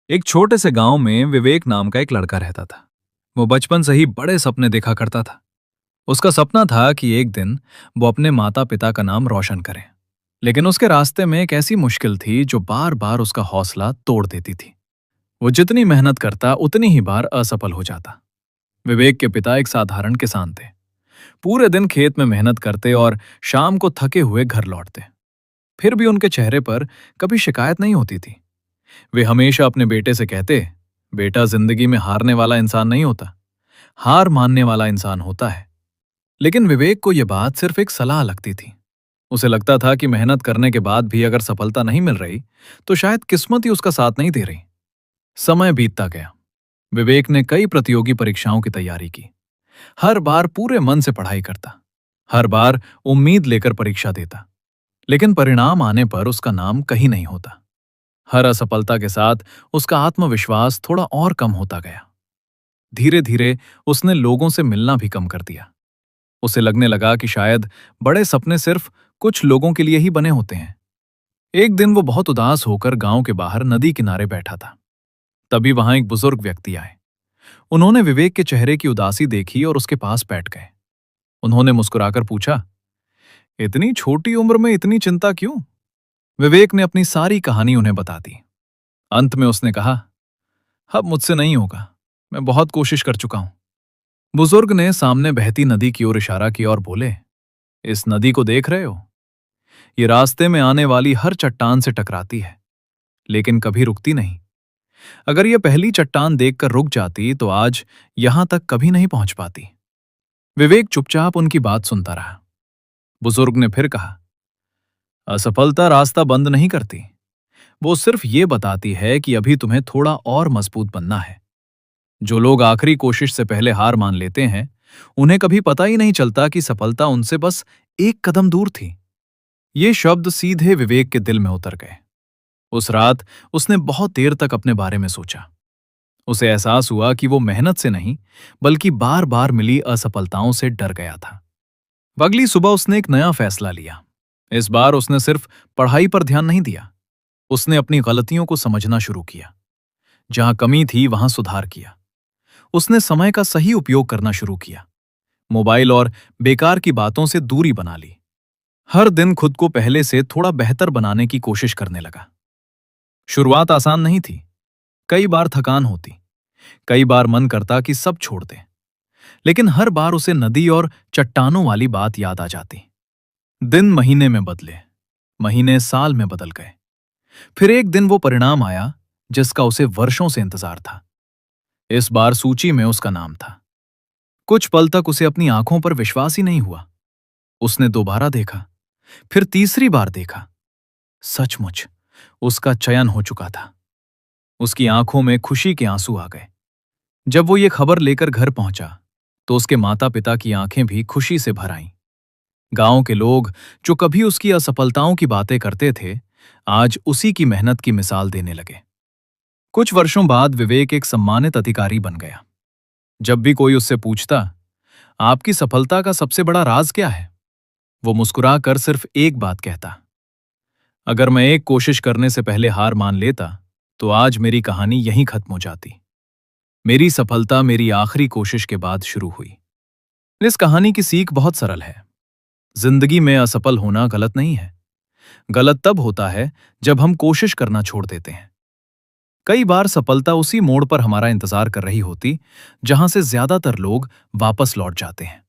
एक छोटे से गांव में विवेक नाम का एक लड़का रहता था। वो बचपन से ही बड़े सपने देखा करता था। उसका सपना था कि एक दिन वो अपने माता पिता का नाम रोशन करे। लेकिन उसके रास्ते में एक ऐसी मुश्किल थी जो बार बार उसका हौसला तोड़ देती थी। वो जितनी मेहनत करता उतनी ही बार असफल हो जाता। विवेक के पिता एक साधारण किसान थे। पूरे दिन खेत में मेहनत करते और शाम को थके हुए घर लौटते। फिर भी उनके चेहरे पर कभी शिकायत नहीं होती थी। वे हमेशा अपने बेटे से कहते, बेटा, जिंदगी में हारने वाला इंसान नहीं होता, हार मानने वाला इंसान होता है। लेकिन विवेक को यह बात सिर्फ एक सलाह लगती थी। उसे लगता था कि मेहनत करने के बाद भी अगर सफलता नहीं मिल रही तो शायद किस्मत ही उसका साथ नहीं दे रही। समय बीतता गया। विवेक ने कई प्रतियोगी परीक्षाओं की तैयारी की। हर बार पूरे मन से पढ़ाई करता, हर बार उम्मीद लेकर परीक्षा देता। लेकिन परिणाम आने पर उसका नाम कहीं नहीं होता। हर असफलता के साथ उसका आत्मविश्वास थोड़ा और कम होता गया। धीरे धीरे उसने लोगों से मिलना भी कम कर दिया। उसे लगने लगा कि शायद बड़े सपने सिर्फ कुछ लोगों के लिए ही बने होते हैं। एक दिन वो बहुत उदास होकर गांव के बाहर नदी किनारे बैठा था। तभी वहां एक बुजुर्ग व्यक्ति आए। उन्होंने विवेक के चेहरे की उदासी देखी और उसके पास बैठ गए। उन्होंने मुस्कुराकर पूछा, इतनी छोटी उम्र में इतनी चिंता क्यों? विवेक ने अपनी सारी कहानी उन्हें बता दी। अंत में उसने कहा, अब मुझसे नहीं होगा, मैं बहुत कोशिश कर चुका हूं। बुजुर्ग ने सामने बहती नदी की ओर इशारा किया और बोले, इस नदी को देख रहे हो? ये रास्ते में आने वाली हर चट्टान से टकराती है, लेकिन कभी रुकती नहीं। अगर ये पहली चट्टान देखकर रुक जाती तो आज यहां तक कभी नहीं पहुंच पाती। विवेक चुपचाप उनकी बात सुनता रहा। बुजुर्ग ने फिर कहा, असफलता रास्ता बंद नहीं करती, वो सिर्फ ये बताती है कि अभी तुम्हें थोड़ा और मजबूत बनना है। जो लोग आखिरी कोशिश से पहले हार मान लेते हैं, उन्हें कभी पता ही नहीं चलता कि सफलता उनसे बस एक कदम दूर थी। ये शब्द सीधे विवेक के दिल में उतर गए। उस रात उसने बहुत देर तक अपने बारे में सोचा। उसे एहसास हुआ कि वो मेहनत से नहीं, बल्कि बार बार मिली असफलताओं से डर गया था। अगली सुबह उसने एक नया फैसला लिया। इस बार उसने सिर्फ पढ़ाई पर ध्यान नहीं दिया। उसने अपनी गलतियों को समझना शुरू किया। जहां कमी थी वहां सुधार किया। उसने समय का सही उपयोग करना शुरू किया। मोबाइल और बेकार की बातों से दूरी बना ली। हर दिन खुद को पहले से थोड़ा बेहतर बनाने की कोशिश करने लगा। शुरुआत आसान नहीं थी। कई बार थकान होती, कई बार मन करता कि सब छोड़ दे। लेकिन हर बार उसे नदी और चट्टानों वाली बात याद आ जाती। दिन महीने में बदले, महीने साल में बदल गए। फिर एक दिन वो परिणाम आया जिसका उसे वर्षों से इंतजार था। इस बार सूची में उसका नाम था। कुछ पल तक उसे अपनी आंखों पर विश्वास ही नहीं हुआ। उसने दोबारा देखा, फिर तीसरी बार देखा। सचमुच उसका चयन हो चुका था। उसकी आंखों में खुशी के आंसू आ गए। जब वो ये खबर लेकर घर पहुंचा तो उसके माता पिता की आंखें भी खुशी से भर आईं। गांव के लोग जो कभी उसकी असफलताओं की बातें करते थे, आज उसी की मेहनत की मिसाल देने लगे। कुछ वर्षों बाद विवेक एक सम्मानित अधिकारी बन गया। जब भी कोई उससे पूछता, आपकी सफलता का सबसे बड़ा राज क्या है, वो मुस्कुराकर सिर्फ एक बात कहता, अगर मैं एक कोशिश करने से पहले हार मान लेता तो आज मेरी कहानी यहीं खत्म हो जाती। मेरी सफलता मेरी आखिरी कोशिश के बाद शुरू हुई। इस कहानी की सीख बहुत सरल है। जिंदगी में असफल होना गलत नहीं है। गलत तब होता है जब हम कोशिश करना छोड़ देते हैं। कई बार सफलता उसी मोड़ पर हमारा इंतजार कर रही होती जहां से ज्यादातर लोग वापस लौट जाते हैं।